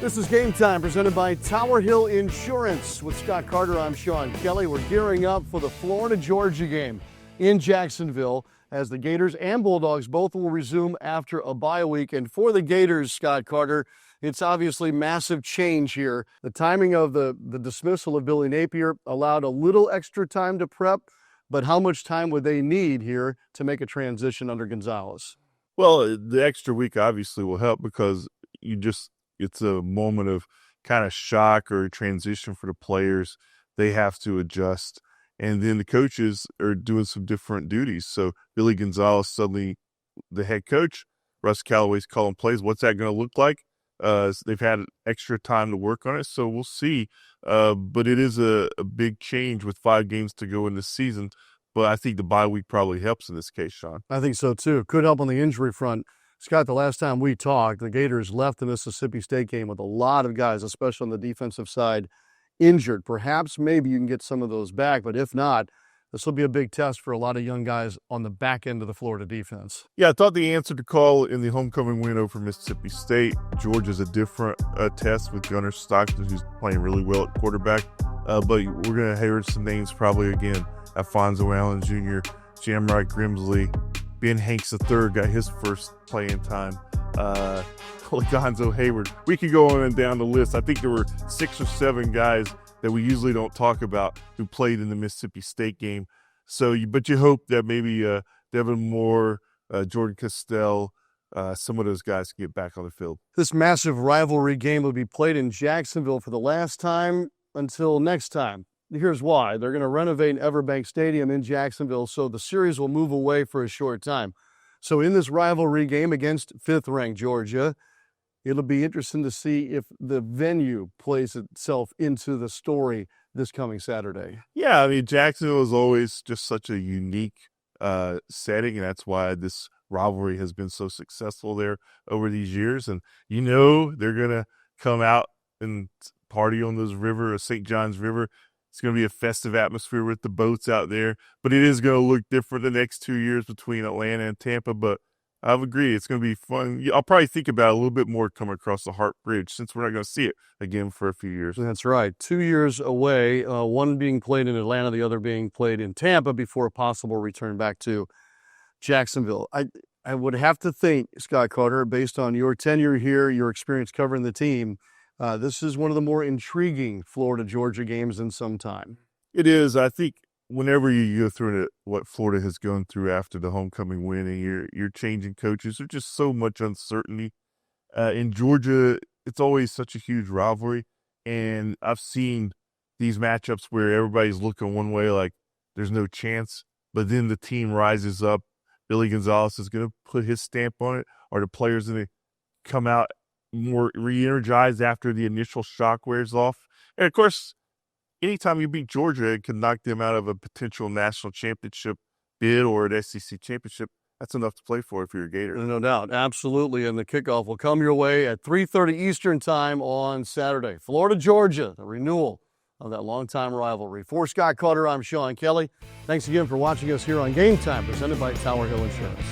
This is Game Time, presented by Tower Hill Insurance. With Scott Carter, I'm Sean Kelley. We're gearing up for the Florida-Georgia game in Jacksonville, as the Gators and Bulldogs both will resume after a bye week. And for the Gators, Scott Carter, it's obviously massive change here. The timing of the dismissal of Billy Napier allowed a little extra time to prep, but how much time would they need here to make a transition under Gonzalez? Well, the extra week obviously will help because it's a moment of kind of shock or transition for the players. They have to adjust. And then the coaches are doing some different duties. So Billy Gonzalez, suddenly the head coach, Russ Callaway's calling plays. What's that going to look like? They've had extra time to work on it, so we'll see. But it is a big change with 5 games to go in the season. But I think the bye week probably helps in this case, Sean. I think so, too. Could help on the injury front. Scott, the last time we talked, the Gators left the Mississippi State game with a lot of guys, especially on the defensive side, injured. Perhaps maybe you can get some of those back, but if not, this will be a big test for a lot of young guys on the back end of the Florida defense. Yeah, I thought the answer to call in the homecoming win over Mississippi State. Georgia's a different test with Gunnar Stockton, who's playing really well at quarterback. But we're going to hear some names probably again. Alfonso Allen Jr., Jamrock Grimsley, Ben Hanks III got his first playing time. Lagonzo Hayward. We could go on and down the list. I think there were 6 or 7 guys that we usually don't talk about who played in the Mississippi State game. But you hope that maybe Devin Moore, Jordan Castell, some of those guys can get back on the field. This massive rivalry game will be played in Jacksonville for the last time until next time. Here's why. They're going to renovate Everbank Stadium in Jacksonville, so the series will move away for a short time. So in this rivalry game against 5th-ranked Georgia, it'll be interesting to see if the venue plays itself into the story this coming Saturday. Yeah, I mean, Jacksonville is always just such a unique setting, and that's why this rivalry has been so successful there over these years. And they're going to come out and party on those St. John's River. It's going to be a festive atmosphere with the boats out there, but it is going to look different the next 2 years between Atlanta and Tampa. But I would agree, it's going to be fun. I'll probably think about it a little bit more coming across the Hart Bridge since we're not going to see it again for a few years. That's right. 2 years away, one being played in Atlanta, the other being played in Tampa before a possible return back to Jacksonville. I would have to think, Scott Carter, based on your tenure here, your experience covering the team, this is one of the more intriguing Florida-Georgia games in some time. It is. I think whenever you go through what Florida has gone through after the homecoming win and you're changing coaches, there's just so much uncertainty. In Georgia, it's always such a huge rivalry, and I've seen these matchups where everybody's looking one way like there's no chance, but then the team rises up. Billy Gonzalez is going to put his stamp on it, or the players going to come out more re-energized after the initial shock wears off. And, of course, anytime you beat Georgia, it can knock them out of a potential national championship bid or an SEC championship. That's enough to play for if you're a Gator. No doubt. Absolutely. And the kickoff will come your way at 3:30 Eastern time on Saturday. Florida, Georgia, the renewal of that longtime rivalry. For Scott Carter, I'm Sean Kelley. Thanks again for watching us here on Game Time, presented by Tower Hill Insurance.